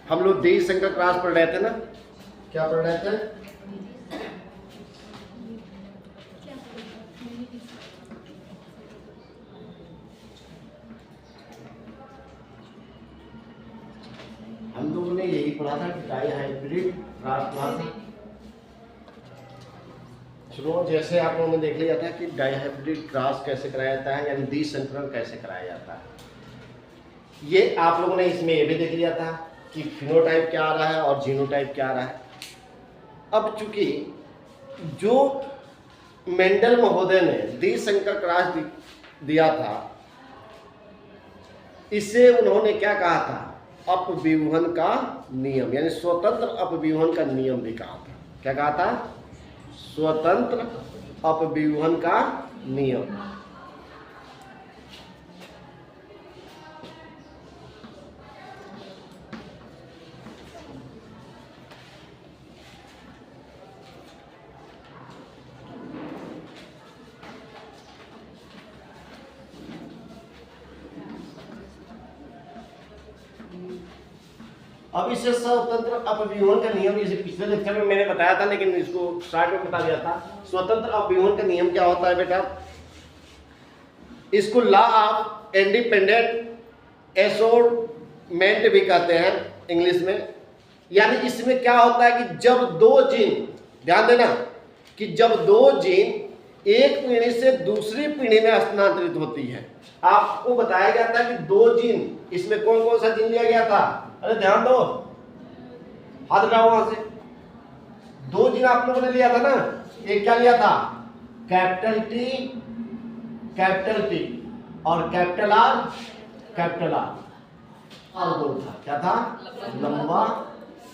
हम लोग देही संकर क्रॉस पढ़ रहे थे ना, क्या पढ़ रहे थे? हम लोगों ने यही पढ़ा था कि डाई हाइब्रिड क्रॉस था। चलो, जैसे आप लोगों ने देख लिया था कि डाई हाइब्रिड क्रॉस कैसे कराया जाता है, यानी द्वि संकरण कैसे कराया जाता है। ये आप लोगों ने इसमें ये भी देख लिया था कि फिनोटाइप क्या आ रहा है और जीनोटाइप क्या आ रहा है। अब चूंकि जो मेंडल महोदय ने द्विसंकर क्रॉस दिया था, इसे उन्होंने क्या कहा था? अपव्यूहन का नियम, यानी स्वतंत्र अपव्यूहन का नियम भी कहा था। क्या कहा था? स्वतंत्र अपव्यूहन का नियम। अब इसे स्वतंत्र अपव्यूहन का नियम, इसे पिछले लेक्चर में मैंने बताया था, लेकिन इसको स्टार्ट में बता दिया था। स्वतंत्र अपव्यूहन का नियम क्या होता है बेटा? इसको लॉ ऑफ इंडिपेंडेंट एसोर्टमेंट भी कहते हैं इंग्लिश में। यानी इसमें क्या होता है कि जब दो जीन, ध्यान देना कि जब दो जीन एक पीढ़ी से दूसरी पीढ़ी में स्थानांतरित होती है, आपको बताया गया था कि दो जीन, इसमें कौन कौन सा जीन लिया गया था? अरे ध्यान दो, हाथ उठाओ वहां से। दो जीन आप लोगों ने लिया था ना, एक क्या लिया था? कैपिटल टी और कैपिटल आर और गोल था। क्या था? लंबा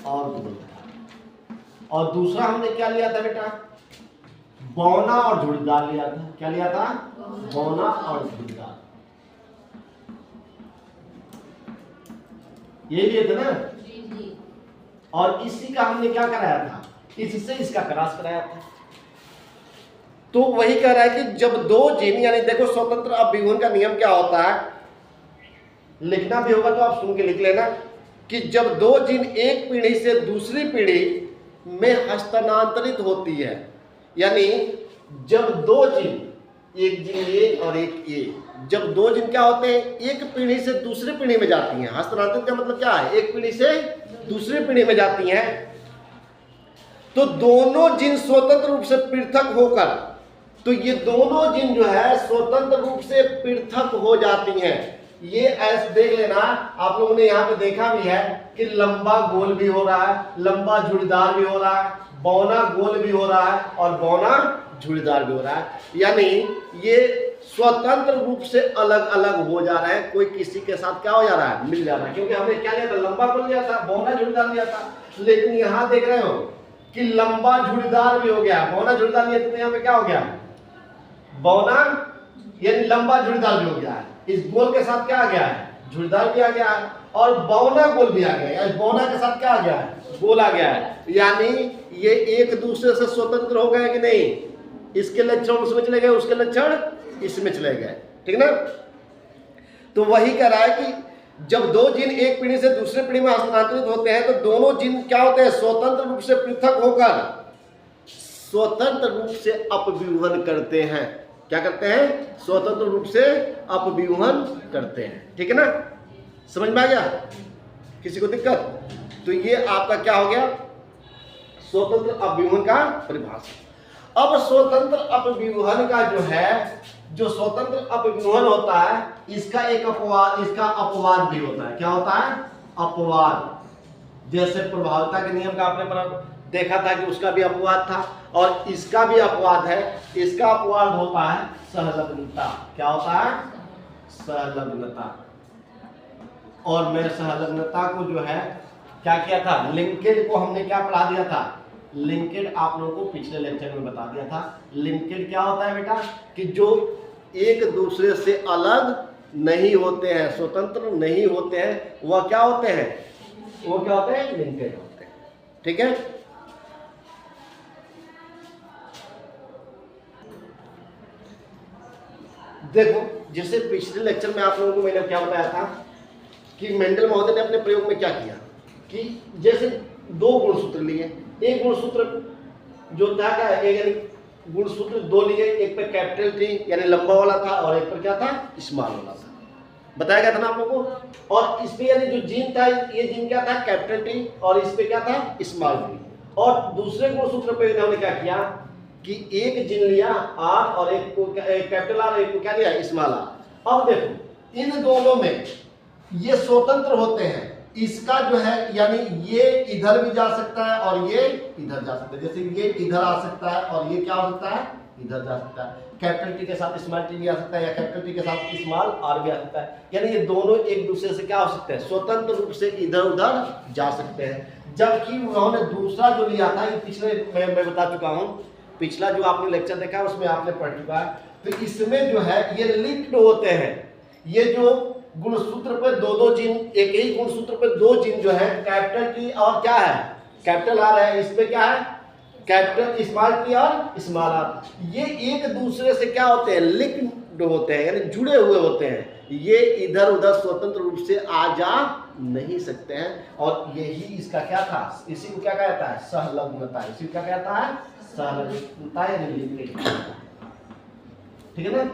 और गोल था। और दूसरा हमने क्या लिया था बेटा? बौना और झुर्रीदार लिया था। क्या लिया था? बौना और झुर्रीदार, ये लिए थे ना। और इसी का हमने क्या कराया था? इससे इसका क्रॉस कराया था। तो वही कह रहा है कि जब दो जीन, यानी देखो स्वतंत्र अपव्यूहन का नियम क्या होता है, लिखना भी होगा तो आप सुन के लिख लेना कि जब दो जीन एक पीढ़ी से दूसरी पीढ़ी में हस्तांतरित होती है, यानी जब दो जीन, एक जीन ए और एक ए, जब दो जीन क्या होते हैं? एक पीढ़ी से दूसरी पीढ़ी में जाती हैं। हस्तांतरित का मतलब क्या है? एक पीढ़ी से दूसरी पीढ़ी में जाती हैं। तो दोनों जीन स्वतंत्र रूप से पृथक होकर, तो ये दोनों जीन जो है स्वतंत्र रूप से पृथक हो जाती हैं। ये ऐसे देख लेना, आप लोगों ने यहाँ पे देखा भी है कि लंबा गोल भी हो रहा है, लंबा झुर्रीदार भी हो रहा है, बौना गोल भी हो रहा है और बौना झुर्रीदार भी हो रहा है। यानी ये स्वतंत्र रूप से अलग अलग हो जा रहे हैं, कोई किसी के साथ क्या हो जा रहा है? मिल जा रहा है। क्योंकि हमने क्या लिया था? लंबा गोल लिया था, बौना झुर्रीदार लिया था। लेकिन यहाँ देख रहे हो कि लंबा झुर्रीदार भी हो गया, बौना झुर्रीदार लिया तो यहाँ पे क्या हो गया? बौना यानी लंबा झुर्रीदार भी हो गया है। इस गोल के साथ क्या आ गया है? झुर्रीदार भी आ गया है और बौना गोल भी आ गया है। बौना के साथ क्या आ गया है? गोल आ गया है। यानी ये एक दूसरे से स्वतंत्र हो गए कि नहीं? इसके लक्षण उसमें चले गए, उसके लक्षण इसमें चले गए, ठीक ना। तो वही कह रहा है कि जब दो जीन एक पीढ़ी से दूसरी पीढ़ी में हस्तांतरित होते हैं, तो दोनों जीन क्या होते हैं? स्वतंत्र रूप से पृथक होकर स्वतंत्र रूप से अपव्यूहन करते हैं। क्या करते हैं? स्वतंत्र रूप से अपव्यूहन करते हैं, ठीक है ना। समझ में आ गया? किसी को दिक्कत? तो ये आपका क्या हो गया? स्वतंत्र अपव्यूहन का परिभाषा। अब स्वतंत्र अपव्यूहन का जो है, जो स्वतंत्र अपव्यूहन होता है, इसका एक अपवाद, इसका अपवाद भी होता है। क्या होता है? अपवाद। जैसे प्रभावता के नियम का आपने देखा था कि उसका भी अपवाद था, और इसका भी अपवाद है। इसका अपवाद होता है सहलग्नता। क्या होता है? सहलग्नता। और मैं सहलग्नता को जो है क्या किया था? लिंकेज को हमने क्या पढ़ा दिया था? लिंकेज आप लोगों को पिछले लेक्चर में बता दिया था। लिंकेज क्या होता है बेटा? कि जो एक दूसरे से अलग नहीं होते हैं, स्वतंत्र नहीं होते हैं, वह क्या होते हैं? वो क्या होते हैं? लिंकेज होते हैं, ठीक है। देखो, जैसे पिछले लेक्चर में आप लोगों को मैंने क्या बताया था कि मेंडल महोदय ने अपने प्रयोग में क्या किया? कि जैसे दो गुणसूत्र लिए, एक गुणसूत्र जो था क्या, एक यानी गुणसूत्र दो लिए, एक पे कैपिटल टी यानी लंबा वाला था और एक पर क्या था, स्मॉल वाला था, बताया गया था ना आप लोगों को। और इसमें यानी जो जीन था, ये जीन क्या था, कैपिटल टी, और इस पे क्या था, स्मॉल टी। और दूसरे गुणसूत्र पे इन्होंने क्या किया कि एक जीन लिया आर और एक को कैपिटल आर, एक को क्या लिया, स्मॉल आर। अब देखो इन दोनों में ये स्वतंत्र होते हैं, इसका जो है यानी ये इधर भी जा सकता है और ये इधर जा सकता है, जैसे ये इधर आ सकता है और ये क्या हो सकता है, इधर जा सकता है। कैपिटल टी के साथ स्मॉल टी भी आ सकता है या कैपिटल टी के साथ स्मॉल आर भी आ सकता है, यानी ये दोनों एक दूसरे से क्या हो सकते हैं, स्वतंत्र रूप से इधर उधर जा सकते हैं। जबकि उन्होंने दूसरा जो लिया था, ये पिछले मैं बता चुका हूँ, पिछला जो आपने लेक्चर देखा है उसमें आपने पढ़ चुका है। तो इसमें जो है ये लिंक्ड होते हैं, ये जो गुणसूत्र पे दो दो जीन, एक ही गुणसूत्र पे दो जीन जो है कैपिटल टी और क्या है, कैपिटल आर है, इस पे क्या है, कैपिटल स्मॉल टी और स्मॉल आर, ये एक दूसरे से क्या होते हैं, लिंक्ड होते हैं यानी जुड़े हुए होते हैं, ये इधर उधर स्वतंत्र रूप से आ जा नहीं सकते हैं। और यही इसका क्या था, इसी को क्या कहता है, सहलग्नता, इसी को क्या कहता है, सहलग्नता यानी लिंकेज, ठीक है ना,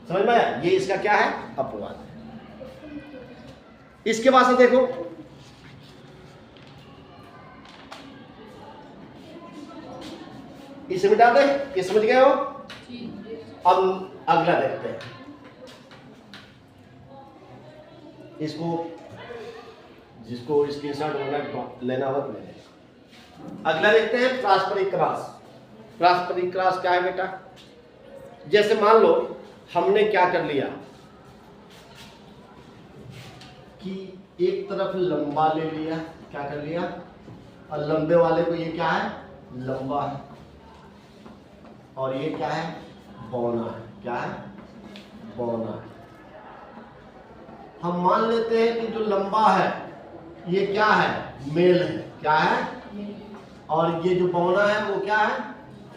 समझ में आया, ये इसका क्या है, अपवाद है। इसके बाद से देखो इसे मिटा दे, ये समझ गए हो। अब अगला देखते हैं, इसको जिसको स्क्रीनशॉट लेना हो ले लें। अगला देखते हैं पारस्परिक क्रॉस। पारस्परिक क्रॉस क्या है बेटा, जैसे मान लो हमने क्या कर लिया कि एक तरफ लंबा ले लिया, क्या कर लिया, और लंबे वाले को ये क्या है, लंबा है, और ये क्या है, बौना है, क्या है, बौना है। हम मान लेते हैं कि जो लंबा है ये क्या है, मेल है, क्या है, और ये जो बौना है वो क्या है,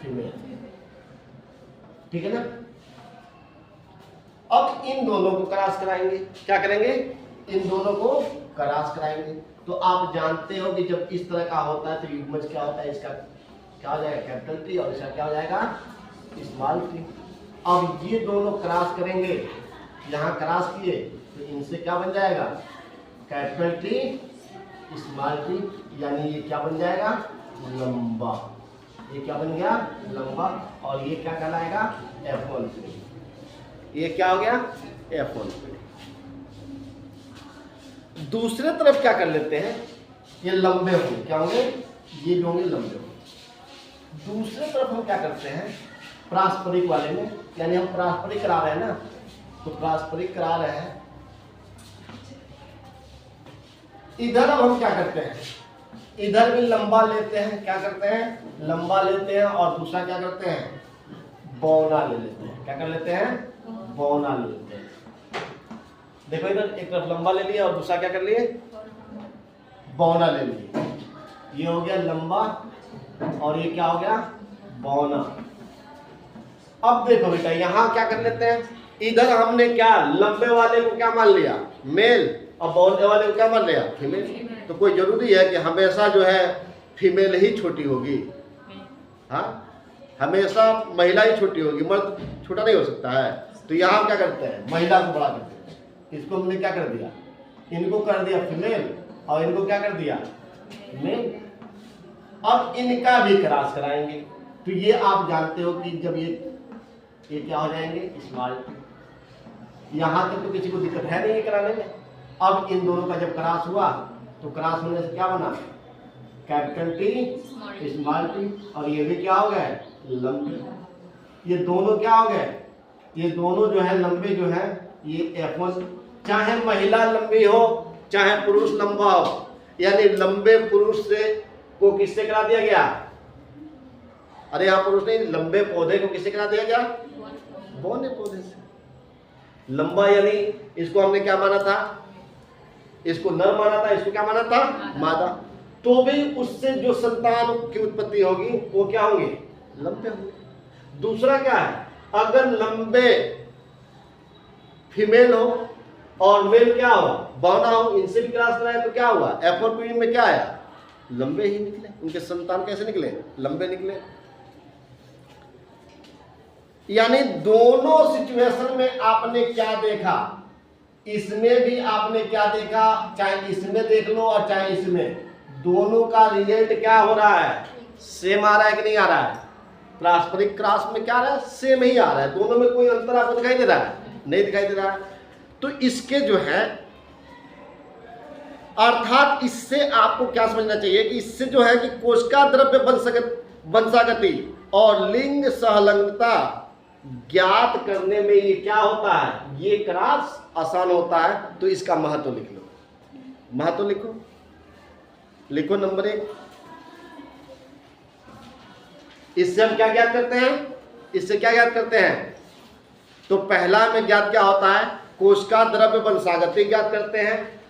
फीमेल, ठीक है ना। अब इन दोनों को क्रॉस कराएंगे, क्या करेंगे, इन दोनों को क्रॉस कराएंगे। तो आप जानते हो कि जब इस तरह का होता है तो युग्मज क्या होता है, इसका क्या हो जाएगा, कैपिटल टी, और इसका क्या हो जाएगा, स्मॉल टी। अब ये दोनों क्रॉस करेंगे, यहाँ क्रॉस किए तो इनसे क्या बन जाएगा, कैपिटल टी स्मॉल टी, यानी ये क्या बन जाएगा, लंबा, ये क्या बन गया, लंबा, और ये क्या कहलाएगा, F1, ये क्या हो गया, F1। दूसरे तरफ क्या कर लेते हैं, ये लंबे होंगे, क्या होंगे, ये जो होंगे लंबे होंगे। दूसरे तरफ हम क्या करते हैं, पारस्परिक वाले में, यानी हम पारस्परिक करा रहे हैं ना, तो पारस्परिक करा रहे हैं, इधर अब हम क्या करते हैं, इधर भी लंबा लेते हैं, क्या करते हैं, लंबा लेते हैं, और दूसरा क्या करते हैं, बौना ले लेते हैं, क्या कर लेते हैं, बौना ले लेते हैं। देखो इधर एक तरफ लंबा ले लिया और दूसरा क्या कर लिए, बौना ले लिए, ये हो गया लंबा और ये क्या हो गया, बौना। अब देखो बेटा यहाँ क्या कर लेते हैं, इधर हमने क्या लंबे वाले को क्या मान लिया, मेल, और बौने वाले को क्या मान लिया, फीमेल। तो कोई जरूरी है कि हमेशा जो है फीमेल ही छोटी होगी, हाँ, हमेशा महिला ही छोटी होगी, मर्द छोटा नहीं हो सकता है। तो यहाँ क्या करते हैं, महिला को बड़ा करते हैं, इसको हमने क्या कर दिया, इनको कर दिया फीमेल और इनको क्या कर दिया, मेल। अब इनका भी क्रॉस कराएंगे, तो ये आप जानते हो कि जब ये क्या हो जाएंगे, स्मॉल टी। यहाँ तक तो किसी को दिक्कत है नहीं कराने में। अब इन दोनों का जब क्रॉस हुआ तो क्रॉस होने से क्या बना, कैपिटल टी स्मॉल टी, और ये भी क्या हो गए, लंबे। ये दोनों क्या हो गए, ये दोनों जो है लंबे जो है ये F1, चाहे महिला लंबी हो चाहे पुरुष लंबा हो, यानी लंबे पुरुष से को किससे करा दिया गया, अरे यहाँ पुरुष नहीं, लंबे पौधे को किससे करा दिया गया, बौने पौधे से। लंबा यानी इसको हमने क्या माना था, इसको नर माना था, इसको क्या माना था, मादा। तो भी उससे जो संतान की उत्पत्ति होगी वो क्या होंगे, लंबे होंगे। दूसरा क्या है, अगर लंबे फीमेल हो और मेल क्या हो, बौना हो, इनसे भी क्रॉस कराया तो क्या हुआ, F1 पीढ़ी में क्या आया, लंबे ही निकले। उनके संतान कैसे निकले, लंबे निकले। यानी दोनों सिचुएशन में आपने क्या देखा, इसमें भी आपने क्या देखा, चाहे इसमें देख लो और चाहे इसमें, दोनों का रिजल्ट क्या हो रहा है, सेम आ रहा है कि नहीं आ रहा है। पारस्परिक क्रॉस में क्या आ रहा है, सेम ही आ रहा है। दोनों में कोई अंतर आपको दिखाई दे रहा है, नहीं दिखाई दे रहा है। तो इसके जो है अर्थात इससे आपको क्या समझना चाहिए कि इससे जो है कि कोशिका द्रव्य वंशागति और लिंग सहलंगता ज्ञात करने में ये क्या होता है, ये क्रॉस आसान होता है। तो इसका महत्व लिख लो, महत्व लिखो, लिखो नंबर 1। इससे हम क्या ज्ञात करते हैं, इससे क्या ज्ञात करते हैं, तो पहला में ज्ञात क्या होता है, कोशिका द्रव्य वंशागति ज्ञात करते हैं,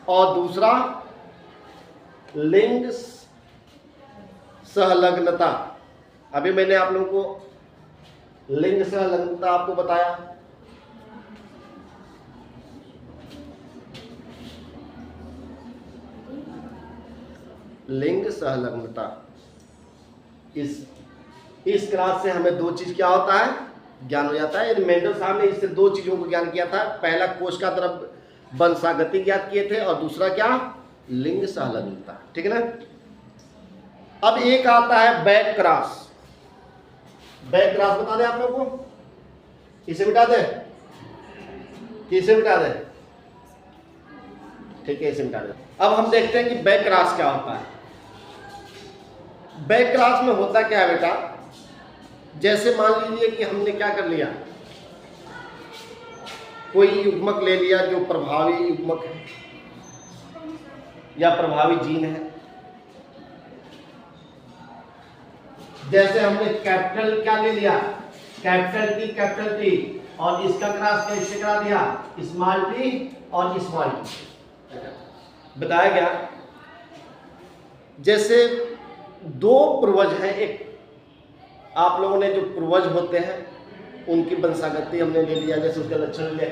और दूसरा लिंग सहलग्नता। अभी मैंने आप लोगों को लिंग सहलग्नता आपको बताया, लिंग सहलग्नता। इस क्लास से हमें दो चीज क्या होता है, ज्ञान हो जाता है। मेंडल साहब ने इससे दो चीजों को ज्ञान किया था, पहला कोशिका द्रव्य वंशागति ज्ञात किए थे और दूसरा क्या, लिंग सहलग्नता। ठीक है ना। अब एक आता है बैक क्रॉस। बैक क्रॉस बता दें आप लोगों को, इसे मिटा दें कि इसे मिटा दें, ठीक है इसे मिटा दें। अब हम देखते हैं कि बैक क्रॉस क्या होता है। बैक क्रॉस में होता क्या है बेटा, जैसे मान लीजिए कि हमने क्या कर लिया, कोई युग्मक ले लिया जो प्रभावी युग्मक है या प्रभावी जीन है। जैसे हमने कैपिटल क्या ले लिया, कैपिटल टी, और इसका क्रॉस कैसे करा दिया, स्मॉल टी और स्मॉल टी। बताया गया जैसे दो पूर्वज हैं, एक आप लोगों ने जो पूर्वज होते हैं उनकी वंशागति हमने ले लिया, जैसे उसका लक्षण ले लिया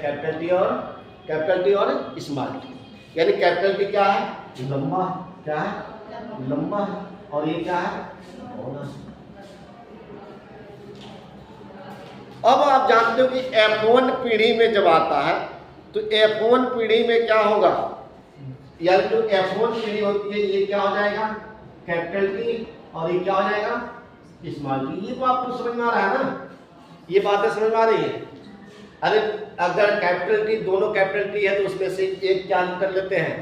कैपिटल टी और स्मॉल टी। यानी कैपिटल टी क्या है, लंबा, क्या है, लंबा है, और ये क्या है, बौना। अब आप जानते हो कि F1 पीढ़ी में जब आता है तो F1 पीढ़ी में क्या होगा, यानी जो F1 पीढ़ी होती है ये क्या हो जाएगा, कैपिटल टी, और ये क्या हो जाएगा, स्मॉल टी। ये तो आपको समझ में आ रहा है ना, ये बातें समझ में आ रही है। अरे अगर कैपिटल टी, दोनों कैपिटल टी है तो उसमें से एक क्या कर लेते हैं,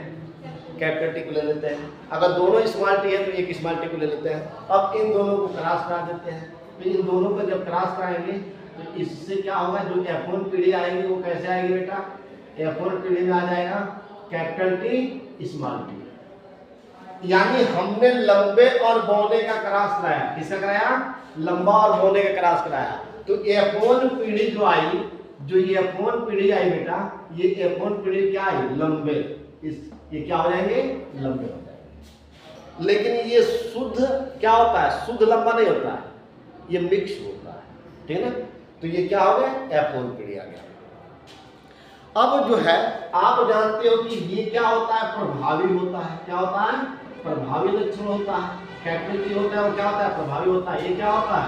कैपिटल टी को ले लेते हैं। अगर दोनों स्मॉल टी है तो एक स्मॉल टी को ले लेते हैं। अब इन दोनों को क्रॉस करा देते हैं, तो इन दोनों को जब क्रॉस कराएंगे तो इससे क्या होगा, जो F1 पीढ़ी आएगी वो कैसे आएगी बेटा, F1 पीढ़ी में आ जाएगा कैपिटल टी स्मॉल टी। यानी हमने लंबे और बौने का क्रॉस कराया, किसका कराया, लंबा और बौने का क्रॉस कराया। तो F1 पीढ़ी जो आई, जो ये F1 पीढ़ी आई बेटा, ये F1 पीढ़ी क्या आई, लंबे, ये क्या हो जाएंगे, लंबे हो जाएंगे। लेकिन ये शुद्ध क्या होता है, शुद्ध लंबा नहीं होता है, ये मिक्स होता है, ठीक है ना। तो ये क्या हो गया, F1 पीढ़ी आ गया। अब जो है आप जानते हो कि ये क्या होता है, प्रभावी होता है। क्या होता है, प्रभावी लक्षण होता है। कैपिटल टी होता है वो क्या होता है, प्रभावी होता है। ये क्या होता है,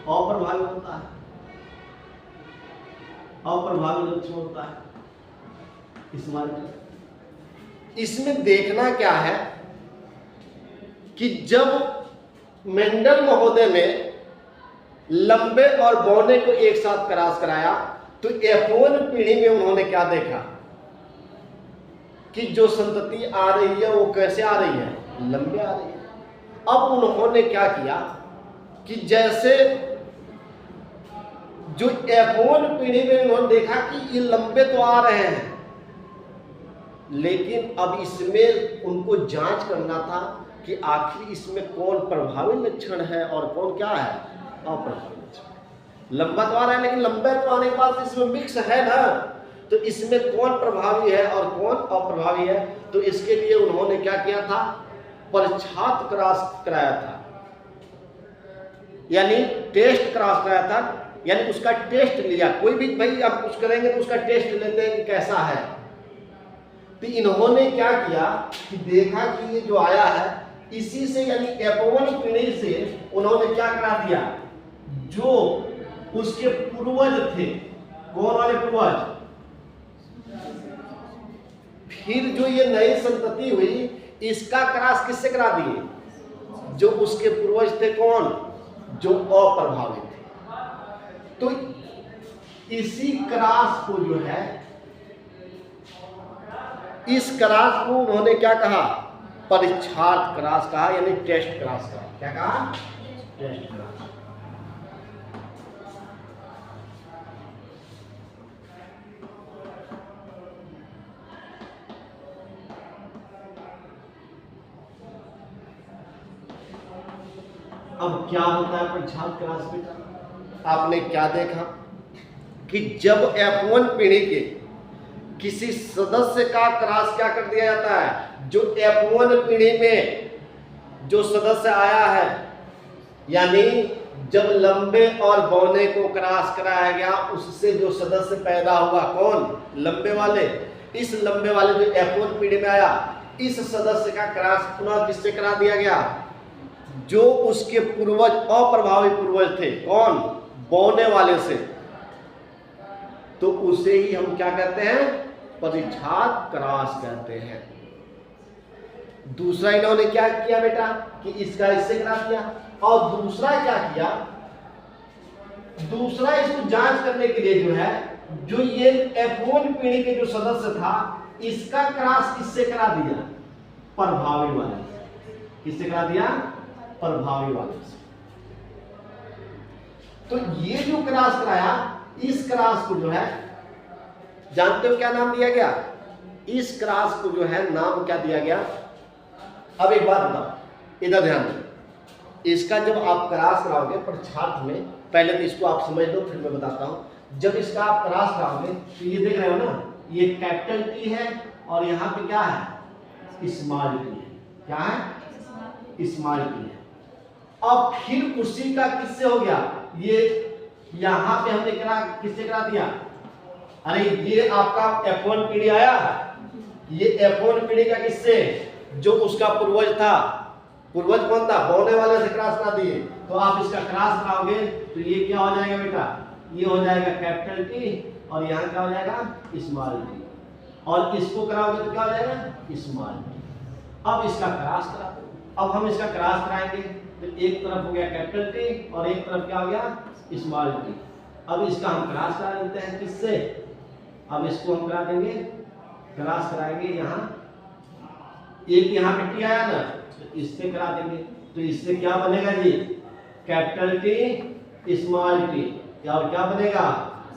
अप्रभावी होता है, अप्रभावी लक्षण होता है। इसमें देखना क्या है कि जब मेंडल महोदय ने लंबे और बौने को एक साथ क्रॉस कराया तो F1 पीढ़ी में उन्होंने क्या देखा कि जो संतति आ रही है वो कैसे आ रही है, लंबे आ रही है। अब उन्होंने क्या किया कि जैसे जो F1 पीढ़ी में उन्होंने देखा कि ये लंबे तो आ रहे हैं, लेकिन अब इसमें उनको जांच करना था कि आखिर इसमें कौन प्रभावी लक्षण है और कौन क्या है, अप्रभावी लक्षण। लंबा तो आ रहा है लेकिन लंबे तो आने के बाद इसमें मिक्स है ना, तो इसमें कौन प्रभावी है और कौन अप्रभावी है। तो इसके लिए उन्होंने क्या किया था, परीक्षार्थ क्रॉस कराया था, यानी टेस्ट क्रॉस कराया था यानी उसका टेस्ट लिया। कोई भी भाई आप कुछ करेंगे तो उसका टेस्ट लेते हैं कि कैसा है। तो इन्होंने क्या किया कि देखा कि ये जो आया है इसी से, यानी F1 पीढ़ी से उन्होंने क्या करा दिया, जो उसके पूर्वज थे, कौन वाले पूर्वज, फिर जो ये नई संतति हुई इसका क्रॉस किससे करा दिए, जो उसके पूर्वज थे, कौन, जो अप्रभावित थे। तो इसी क्रॉस को जो है, इस क्रॉस को उन्होंने क्या कहा, परीक्षार्थ क्रॉस कहा, यानी टेस्ट क्रॉस कहा। क्या कहा, टेस्ट क्रॉस। अब क्या होता है परीक्षार्थ क्रॉस बेटा, आपने क्या देखा कि जब F1 पीढ़ी के किसी सदस्य का क्रॉस क्या कर दिया जाता है, जो F1 पीढ़ी में जो सदस्य आया है, यानी जब लंबे और बौने को क्रॉस कराया गया उससे जो सदस्य पैदा हुआ, कौन, लंबे वाले, इस लंबे वाले जो F1 पीढ़ी में आया, इस सदस्य का क्रॉस पुनः किससे करा दिया गया, जो उसके पूर्वज अप्रभावी पूर्वज थे, कौन, बौने वाले से। तो उसे ही हम क्या कहते हैं, परीक्षार्थ क्रॉस कहते हैं। दूसरा इन्होंने क्या किया बेटा कि इसका इससे क्रॉस किया, और दूसरा क्या किया, दूसरा इसको जांच करने के लिए जो है, जो ये F1 पीढ़ी के जो सदस्य था इसका क्रॉस किससे करा दिया, प्रभावी वाले से। किससे करा दिया, प्रभावी वाले से। तो ये जो क्रॉस कराया, इस क्रॉस को जो है, जानते हो क्या नाम दिया गया, इस क्रॉस को जो है नाम क्या दिया गया। अब एक बात बताओ, इधर ध्यान दो, इसका जब आप क्रॉस कराओगे परीक्षार्थ में, पहले तो इसको आप समझ लो फिर मैं बताता हूं। जब इसका आप क्रॉस कराओगे तो ये देख रहे हो ना, ये कैपिटल टी है और यहाँ पे क्या है, स्मॉल टी है। क्या है, स्मॉल टी है। अब फिर उसी का किससे हो गया, ये यहां पे हमने किससे करा दिया, अरे ये आपका F1 पीढ़ी आया, ये F1 पीढ़ी का किससे, जो उसका पूर्वज था, पूर्वज कौन था, बौने वाले से क्रॉस करा दिए। तो आप इसका क्रॉस कराओगे तो ये क्या हो जाएगा बेटा, ये हो जाएगा कैपिटल टी और यहाँ क्या हो जाएगा, स्मॉल टी, और इसको कराओगे तो क्या हो जाएगा, स्मॉल टी। अब इसका क्रॉस करा दो। अब हम इसका क्रॉस कराएंगे तो एक तरफ हो गया कैपिटल टी और एक तरफ क्या हो गया, स्मॉल टी। अब इसका हम क्रॉस करा लेते हैं किससे, अब इसको हम करा देंगे, क्रॉस कराएंगे यहाँ, एक यहाँ पे टी आया ना, तो इससे करा देंगे। तो इससे क्या बनेगा जी, कैपिटल टी स्मॉल टी, और क्या बनेगा,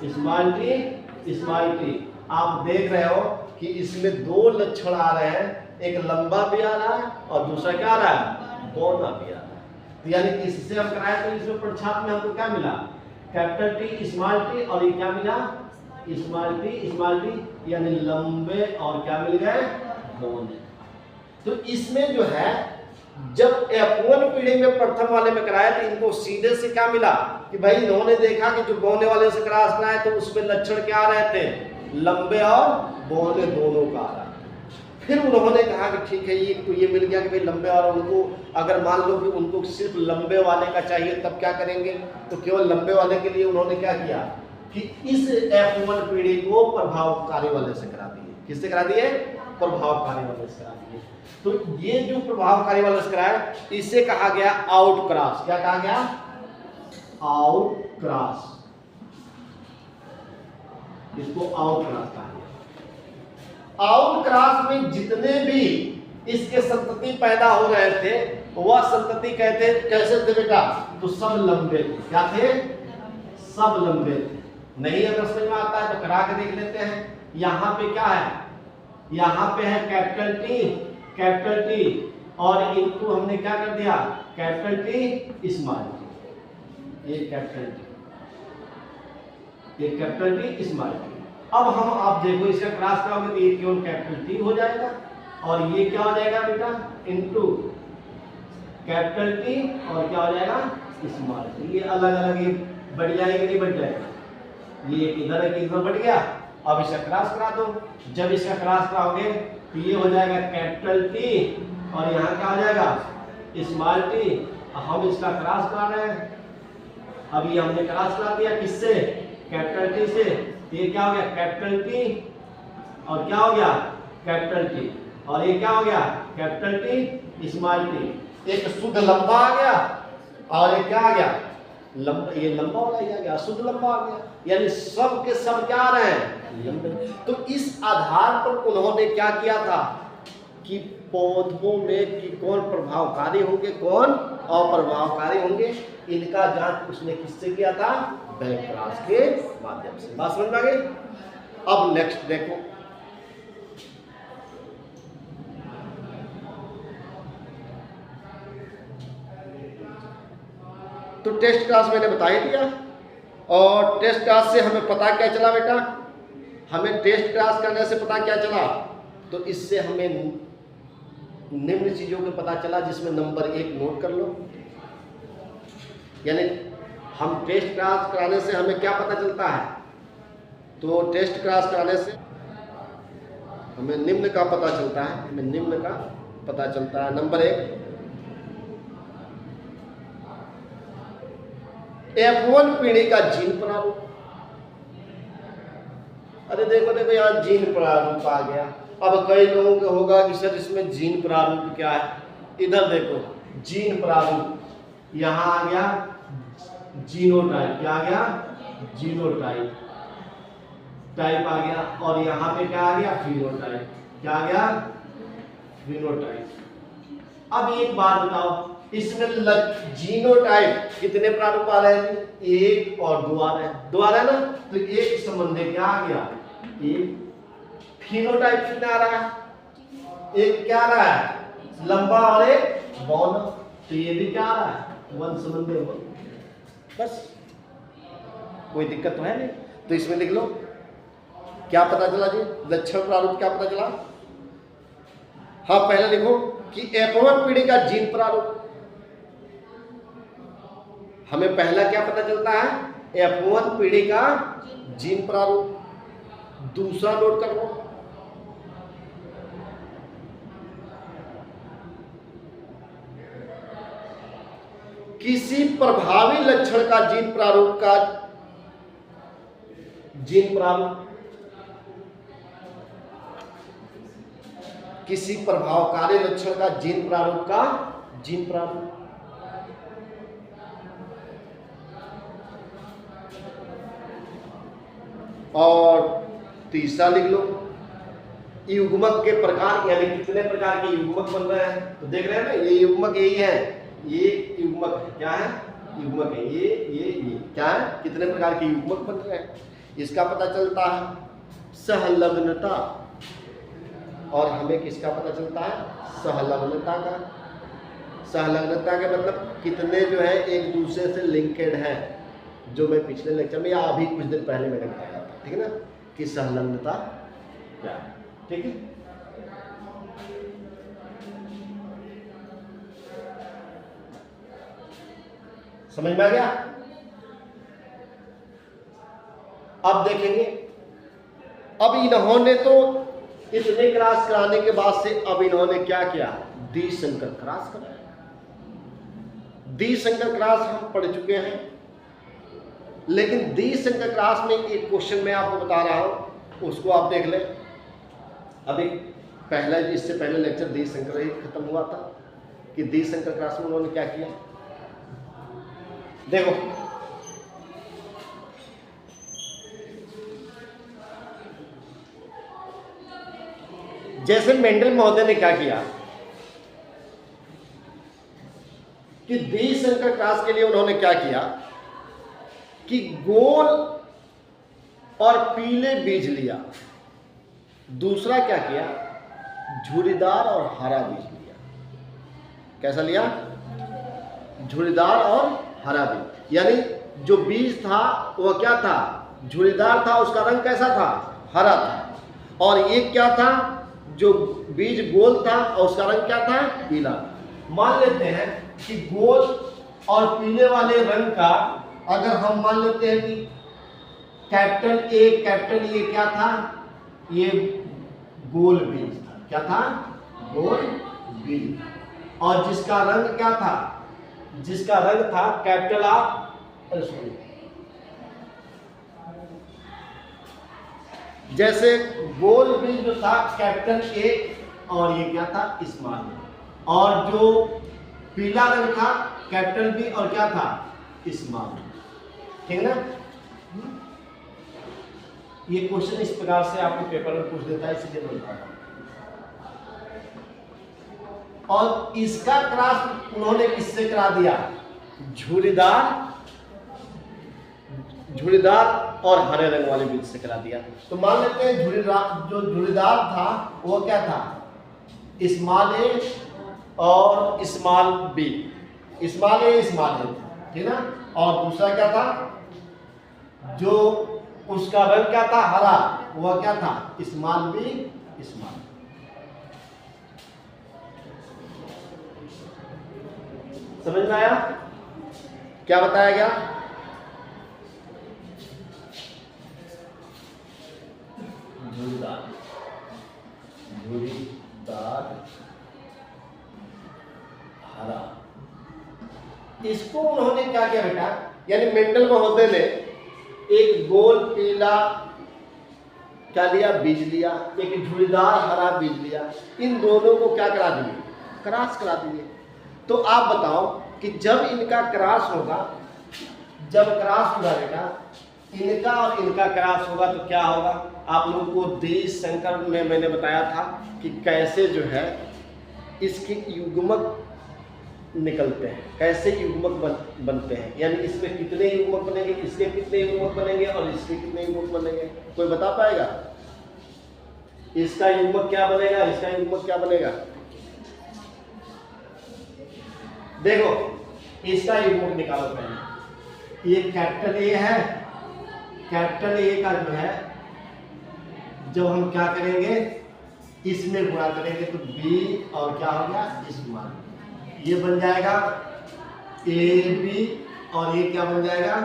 स्मॉल टी स्मॉल टी। आप देख रहे हो कि इसमें दो लक्षण आ रहे हैं, एक लंबा भी आ रहा है और दूसरा क्या आ रहा है, बौना भी आ रहा है। तो यानी इससे हम कराए तो इसमें परीक्षार्थ में हमको क्या मिला, कैपिटल टी स्मॉल टी, और ये क्या मिला, स्मॉल टी, यानी लंबे और क्या मिल गए, बौने। तो इसमें जो है जब F1 पीढ़ी में प्रथम वाले में कराया तो इनको सीधे से क्या मिला कि भाई इन्होंने देखा कि जो बौने वाले से क्रॉस कराया तो उसमें लक्षण क्या आ रहे थे, लंबे और बौने दोनों का आ रहा है। फिर उन्होंने कहा कि ठीक है, ये तो ये मिल गया कि भाई लंबे, और उनको अगर मान लो कि उनको सिर्फ लंबे वाले का चाहिए तब क्या करेंगे, तो केवल लंबे वाले के लिए उन्होंने क्या किया कि इस F1 पीढ़ी को प्रभावकारी वाले से करा दिए। किससे करा दिए, प्रभावकारी वाले से करा दिए। तो ये जो प्रभावकारी वाले से कराया इसे कहा गया आउट क्रॉस। क्या कहा गया, आउट क्रॉस, इसको आउट क्रॉस कहा गया। आउट क्रॉस में जितने भी इसके संतति पैदा हो रहे थे वह संतति कहते कैसे थे बेटा, तो सब लंबे थे। क्या थे, सब लंबे थे। नहीं अगर समझ में आता है तो करा के देख लेते हैं। यहाँ पे क्या है, यहाँ पे है कैपिटल टी और इनको हमने क्या कर दिया, कैपिटल टी स्मॉल टी, ये कैपिटल टी, ये कैपिटल टी स्मॉल टी। अब हम आप देखो इसका क्रॉस कराओगे तो ये केवल कैपिटल टी हो जाएगा और ये क्या हो जाएगा बेटा, इनटू कैपिटल टी और क्या हो जाएगा, स्मॉल टी। ये अलग अलग ये बढ़ जाएगी कि नहीं बढ़ जाएगी? ये इधर एक इधर बढ़ गया। अब इसका क्रॉस करा दो। जब इसका क्रॉस कराओगे तो ये हो जाएगा कैपिटल टी और यहाँ क्या हो जाएगा स्मॉल टी। हम इसका क्रॉस करा रहे हैं। अभी हमने क्रॉस करा दिया किससे? कैपिटल टी से। तो ये क्या हो गया कैपिटल टी और क्या हो गया कैपिटल टी और ये क्या हो गया कैपिटल टी स्मॉल टी। एक शुद्ध लंबा आ गया और ये क्या आ गया लंबा। ये लंबा वाला ही आ गया, शुद्ध लंबा आ गया, यानी सब के सब क्या आ रहे हैं लंबे। तो इस आधार पर उन्होंने क्या किया था कि पौधों में कि कौन प्रभावकारी होंगे कौन अप्रभावकारी होंगे, इनका जांच उसने किससे किया था? बैकक्रॉस के माध्यम से। बात समझ में आ गई? अब नेक्स्ट देखो, तो टेस्ट क्लास मैंने बता ही दिया और टेस्ट क्लास से हमें पता क्या चला बेटा? हमें टेस्ट क्लास करने से पता क्या चला? तो इससे हमें निम्न चीजों को पता चला, जिसमें नंबर 1 नोट कर लो। यानी हम टेस्ट क्लास कराने से हमें क्या पता चलता है? तो टेस्ट क्लास कराने से हमें निम्न का पता चलता है। हमें निम्न का पता चलता है। नंबर 1, F1 पीढ़ी का जीन प्रारूप। अरे देखो देखो यहाँ जीन प्रारूप आ गया। अब कई लोगों को होगा कि सर इसमें जीन प्रारूप क्या है? इधर देखो जीन प्रारूप, यहाँ आ गया जीनोटाइप। क्या आ गया? जीनोटाइप टाइप आ गया और यहाँ पे क्या आ गया? फिनोटाइप। क्या आ गया? फिनोटाइप। अब एक बात बताओ, इसमें जीनोटाइप कितने प्रारूप आ रहे हैं? 1 और 2 आ रहे हैं। 2 आ रहा है ना, तो एक संबंधी क्या आ गया? एक। फिनोटाइप कितना आ रहा है? एक क्या आ रहा है? लंबा और एक बौना। तो ये भी क्या आ रहा है? 1 संबंधी। बस कोई दिक्कत तो है नहीं। तो इसमें लिख लो क्या पता चला जी? लक्षण प्रारूप क्या पता चला? हाँ पहले लिखो कि F1 पीढ़ी का जीन प्रारूप। हमें पहला क्या पता चलता है? F1 पीढ़ी का जीन प्रारूप। दूसरा नोट कर लो, किसी प्रभावी लक्षण का जीन प्रारूप का जीन प्रारूप, किसी प्रभावकारी लक्षण का जीन प्रारूप का जीन प्रारूप। और तीसरा लिख लो युग्मक के प्रकार, यानी कितने प्रकार के युग्मक बन रहे हैं। तो देख रहे हैं ना, ये युग्मक यही है, ये युग्मक है। क्या है? युग्मक है। ये क्या है? कितने प्रकार के युग्मक बन रहे हैं, इसका पता चलता है। सहलग्नता, और हमें किसका पता चलता है? सहलग्नता का। सहलग्नता के मतलब कितने जो है एक दूसरे से लिंकेड है, जो मैं पिछले लेक्चर में या अभी कुछ दिन पहले मैंने बताया था। ठीक है ना, कि सहलग्नता क्या है। ठीक है, समझ में आ गया? अब देखेंगे, अब इन्होंने तो इतने क्लास कराने के बाद से अब इन्होंने क्या किया? द्विसंकर क्लास कराया। द्विसंकर क्लास हम पढ़ चुके हैं, लेकिन द्विसंकर क्लास में एक क्वेश्चन मैं आपको बता रहा हूं, उसको आप देख लें। अभी पहला, इससे पहले लेक्चर द्विसंकर ही खत्म हुआ था कि द्विसंकर क्लास में उन्होंने क्या किया। देखो जैसे मेंडल महोदय ने क्या किया कि द्विसंकर क्लास के लिए उन्होंने क्या किया कि गोल और पीले बीज लिया। दूसरा क्या किया? झुर्रीदार और हरा बीज लिया। कैसा लिया? झुर्रीदार और हरा बीज। यानी जो बीज था वह क्या था? झुर्रीदार था, उसका रंग कैसा था? हरा था। और एक क्या था? जो बीज गोल था और उसका रंग क्या था? पीला। मान लेते हैं कि गोल और पीले वाले रंग का अगर हम मान लेते हैं कि कैपिटल ए क्या था, ये गोल बीज था, क्या था, गोल बीज, और जिसका रंग क्या था, जिसका रंग था कैपिटल ऑफ, जैसे गोल बीज जो था कैपिटल ए और ये क्या था, स्मॉल, और जो पीला रंग था कैपिटल बी और क्या था, स्मॉल, ठीक है ना। ये क्वेश्चन इस प्रकार से आपको पेपर में पूछ देता है, इसलिए मैं बता रहा हूं। और इसका क्रॉस उन्होंने किससे करा दिया, झुरीदार और हरे रंग वाले बीज से करा दिया। तो मान लेते हैं जो झुरीदार था वो क्या था, स्मॉल ए और स्मॉल बी, स्मॉल ए स्मॉल ए, ठीक ना। और दूसरा क्या था, जो उसका रंग क्या था, हरा, वह क्या था, स्मॉल बी स्मॉल। समझ में आया क्या बताया गया। झुरीदार हरा, इसको उन्होंने क्या किया बेटा, यानी मेंडल महोदय ने एक गोल पीला क्या लिया, बीज लिया, एक झुरीदार हरा बीज लिया, इन दोनों को क्या करा दिए, क्रॉस करा दिए। तो आप बताओ कि जब इनका क्रॉस होगा, जब क्रॉस होगा बेटा, इनका और इनका क्रॉस होगा तो क्या होगा, आप लोगों को देश संकर में मैंने बताया था कि कैसे जो है इसके युग्मक निकलते हैं, कैसे युग्मक बनते हैं, यानी इसमें कितने युग्मक बनेंगे, इसके कितने युग्मक बनेंगे और इसके कितने युग्मक बनेंगे, कोई बता पाएगा। इसका युग्मक क्या बनेगा, इसका युग्मक क्या बनेगा, देखो इसका युग्मक निकालो पहले। ये कैपिटल ए है, कैपिटल ए का जो है जब हम क्या करेंगे, इसमें गुणा करेंगे तो बी और क्या हो गया, स्मॉल, ये बन जाएगा ए बी, और ये क्या बन जाएगा,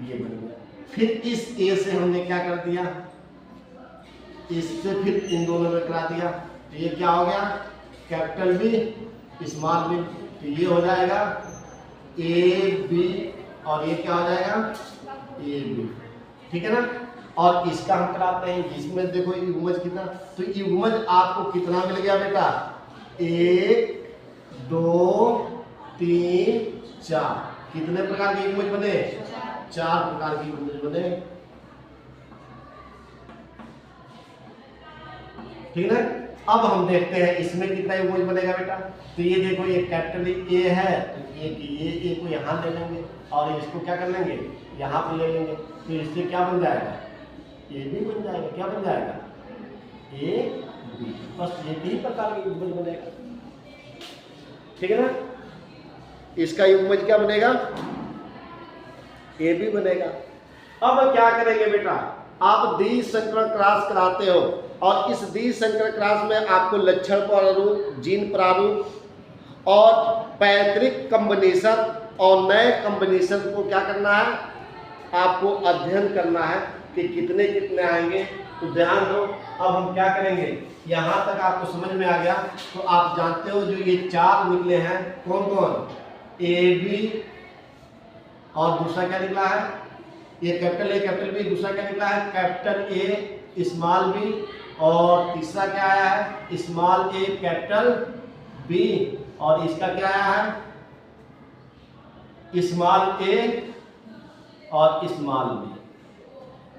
ये बन गया। फिर इस ए से हमने क्या कर दिया, इससे फिर इन दोनों में करा दिया, तो ये क्या हो गया, कैपिटल बी स्मॉल बी, तो ये हो जाएगा ए बी, और ये क्या हो जाएगा, ए बी, ठीक है ना। और इसका हम कराते हैं, जिसमें देखो युग्मज कितना, तो युग्मज आपको कितना मिल गया बेटा, 1 2 3 4, कितने प्रकार के युग्मज बने, 4 प्रकार के युग्मज बने, ठीक है। अब हम देखते हैं इसमें कितना युग्मज बनेगा बेटा। तो ये देखो ये कैपिटल ए है, तो ये को यहाँ ले लेंगे और इसको क्या कर लेंगे, यहाँ पे ले लेंगे, तो इससे क्या बन जाएगा, ए बी बन जाएगा, क्या बन जाएगा, ए बी, बस ये ही प्रकार के युग्मज बनेगा, ठीक है ना। इसका युग्मज क्या बनेगा, ए बी बनेगा। अब क्या करेंगे बेटा, आप द्विसंकरण क्रॉस कराते हो और इस द्विसंकरण क्रॉस में आपको लक्षण प्रारूप, जीन प्रारूप और पैतृक कॉम्बिनेशन और नए कॉम्बिनेशन को क्या करना है, आपको अध्ययन करना है कि कितने कितने आएंगे। तो ध्यान दो, अब हम क्या करेंगे, यहाँ तक आपको समझ में आ गया। तो आप जानते हो जो ये 4 निकले हैं, कौन कौन, ए बी, और दूसरा क्या निकला है, ये कैपिटल ए कैपिटल बी, दूसरा क्या निकला है, कैपिटल ए स्मॉल बी, और तीसरा क्या आया है, स्मॉल ए कैपिटल बी, और इसका क्या आया है, स्मॉल ए और स्मॉल बी।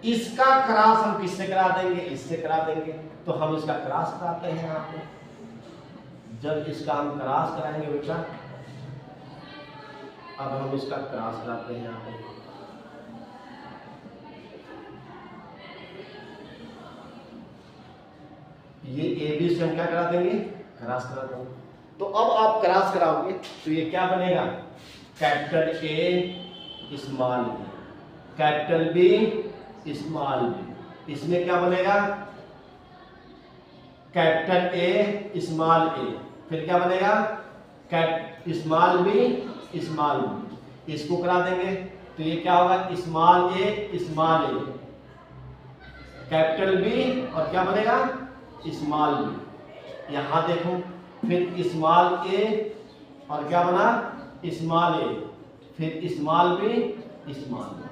इसका क्रॉस हम किससे करा देंगे, इससे करा देंगे। तो हम इसका क्रॉस कराते हैं यहाँ पे। जब इसका हम क्रॉस कराएंगे बेटा, अब हम इसका क्रॉस कराते हैं यहाँ पे। ये ए बी से हम क्या करा देंगे, क्रॉस करा देंगे। तो अब आप क्रॉस कराओगे तो ये क्या बनेगा, capital A small B, capital B small B. इसमें क्या बनेगा, कैपिटल ए स्मॉल ए, फिर क्या बनेगा, स्मॉल बी स्मॉल बी। इसको करा देंगे तो ये क्या होगा, स्मॉल ए, कैपिटल बी और क्या बनेगा, स्मॉल बी। यहां देखो फिर स्मॉल ए और क्या बना, स्मॉल ए, फिर स्मॉल बी, स्मॉल बी।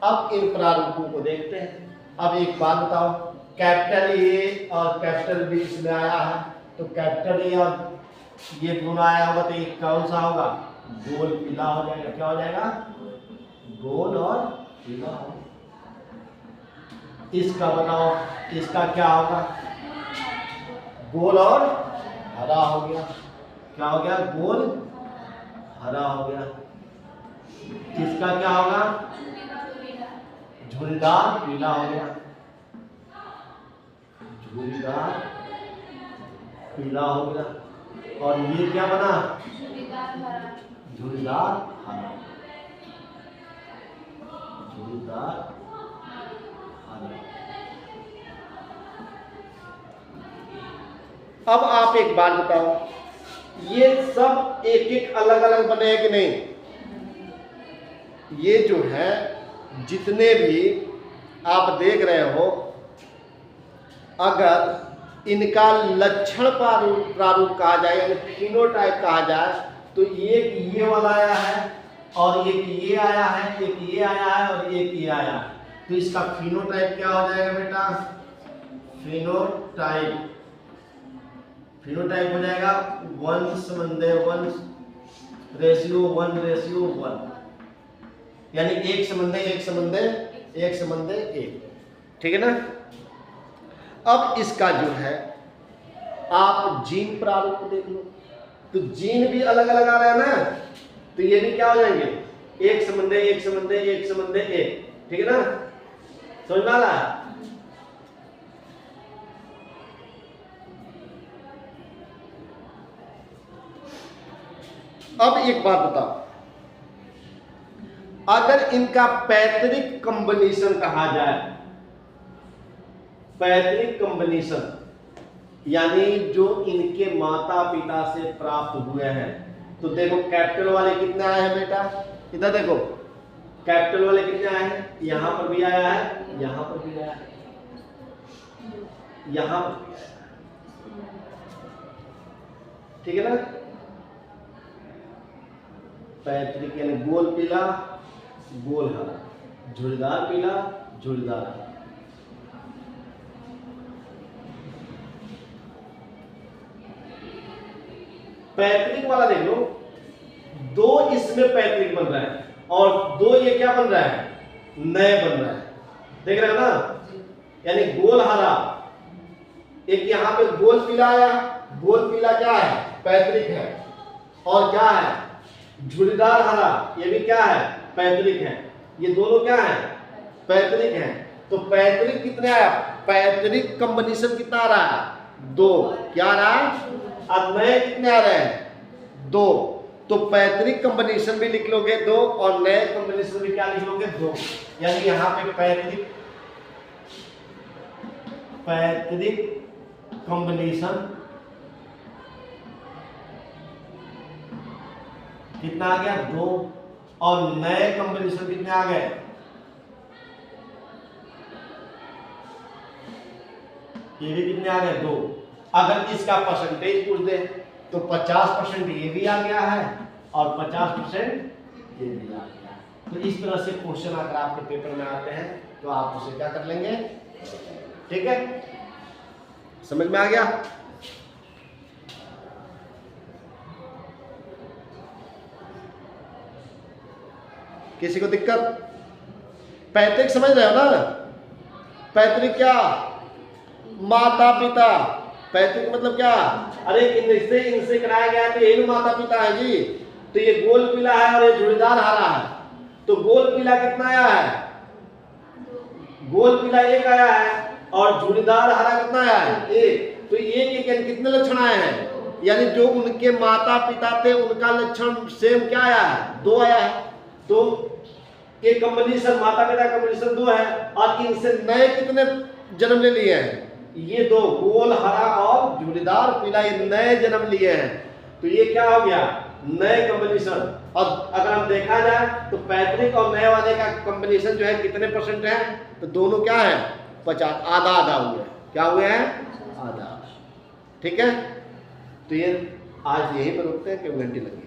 अब इन प्रारूपों को देखते हैं। अब एक बात बताओ, कैपिटल ए और कैपिटल बी इसमें आया है, तो कैपिटल ए और ये दोनों आया होगा तो एक कौन सा होगा, गोल पीला हो जाएगा। क्या हो जाएगा, गोल और पीला होगा। इसका बताओ, इसका क्या होगा, गोल और हरा हो गया। क्या हो गया, गोल हरा हो गया। इसका क्या होगा, झुर्रीदार पीला हो गया, झुर्रीदार पीला हो गया। और ये क्या बना, झुर्रीदार हरा, झुर्रीदार हरा। अब आप एक बात बताओ, ये सब एक एक अलग अलग बने हैं कि नहीं? ये जो है जितने भी आप देख रहे हो, अगर इनका लक्षण प्रारूप कहा जाए यानी फिनोटाइप कहा जाए तो एक ये वाला आया है और एक ये आया है, एक ये आया है और एक ये आया है। तो इसका फिनोटाइप क्या हो जाएगा बेटा, फिनोटाइप, फिनोटाइप हो जाएगा 1:1:1, यानी 1:1:1, ठीक है ना। अब इसका जो है आप जीन प्रारूप देख लो, तो जीन भी अलग अलग आ रहा है ना, तो ये भी क्या हो जाएंगे, 1:1:1, ठीक है ना, समझ में आ रहा है। अब एक बात बताओ, अगर इनका पैतृक कॉम्बिनेशन कहा जाए, पैतृक कॉम्बिनेशन यानी जो इनके माता पिता से प्राप्त हुए हैं, तो देखो कैपिटल वाले कितने आए हैं बेटा, इधर देखो कैपिटल वाले कितने आए हैं, यहां पर भी आया है, यहां पर भी आया है, यहां पर भी आया है, ठीक है ना। पैतृक यानी गोल पीला, गोल हरा, झुर्रीदार पीला, झुर्रीदार हरा। पैतृक वाला देख लो, दो इसमें पैतृक बन रहा है और दो ये क्या बन रहा है, नए बन रहा है, देख रहे हो ना। यानी गोल हरा, एक यहां पे गोल पीला आया, गोल पीला क्या है, पैतृक है, और क्या है, झुर्रीदार हरा, ये भी क्या है, पैतृक है। ये दोनों क्या है, पैतृक है। तो पैतृक कितने आया, पैतृक कॉम्बिनेशन कितना आ रहा है, 2, क्या आ रहा है, अब नए कितने आ रहे हैं, 2। तो पैतृक कॉम्बिनेशन भी लिख लोगे 2 और नए कॉम्बिनेशन भी क्या लिख लोगे, 2। यानी यहां पे पैतृक कॉम्बिनेशन कितना आ गया, 2, और नए कॉम्बिनेशन कितने आ गए, ये भी कितने आ गए, 2। अगर इसका परसेंटेज पूछ दे तो 50% ये भी आ गया है और 50% ये भी आ गया है। तो इस तरह से क्वेश्चन अगर आपके पेपर में आते हैं तो आप उसे क्या कर लेंगे, ठीक है, समझ में आ गया। किसी को दिक्कत, पैतृक समझ रहे हो ना, पैतृक क्या, माता पिता, पैतृक मतलब क्या, अरे इनसे कराया गया तो यही माता पिता है जी। तो ये गोल पीला है और ये झुर्रीदार हरा है, तो गोल पीला कितना आया है, गोल पीला 1 आया है और झुर्रीदार हरा कितना आया है, 1। तो एक कितने लक्षण आए हैं, यानी जो उनके माता पिता थे उनका लक्षण सेम क्या आया है, 2 आया है। तो ये कॉम्बिनेशन माता पिता कॉम्बिनेशन 2 है और इनसे नए कितने जन्म ले लिए हैं, ये 2, गोल हरा और झुर्रीदार पीला, ये नए जन्म लिए हैं। तो ये क्या हो गया, नए कॉम्बिनेशन। और अगर हम देखा जाए तो पैतृक और नए वाले का कॉम्बिनेशन जो है कितने परसेंट है, तो दोनों क्या है 50, आधा आधा हुए। क्या हुए हैं, आधा। ठीक है, तो ये आज यहीं पर रुकते हैं, क्यों घंटी लगी।